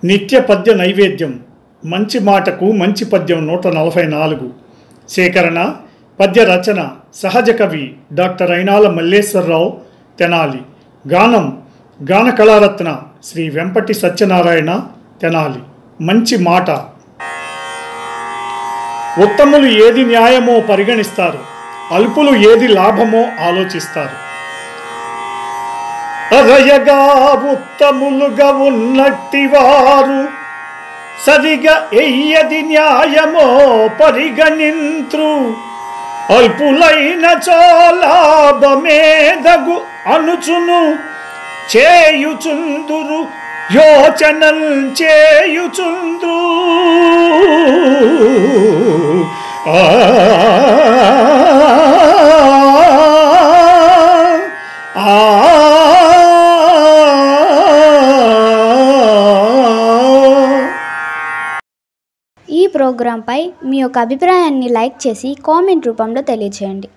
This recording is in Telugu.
నిత్య పద్య నైవేద్యం మంచి మాటకు మంచి పద్యం 144 సేకరణ పద్య రచన సహజ కవి డాక్టర్ అయినాల మల్లేశ్వరరావు తెనాలి గానం గాన కళారత్న శ్రీ వెంపటి సత్యనారాయణ తెనాలి మంచి మాట ఉత్తములు ఏది న్యాయమో పరిగణిస్తారు అల్పులు ఏది లాభమో ఆలోచిస్తారు అరయగా ఉత్తములుగా ఉన్నట్టివారు సరిగా ఎయ్యది న్యాయమో పరిగణింత్రు అల్పులైన చోలాభమేదగు అనుచును చేయుచుందురు యోచనం చేయుచుంద్రు ఈ ప్రోగ్రాంపై మీ యొక్క అభిప్రాయాన్ని లైక్ చేసి కామెంట్ రూపంలో తెలియజేయండి.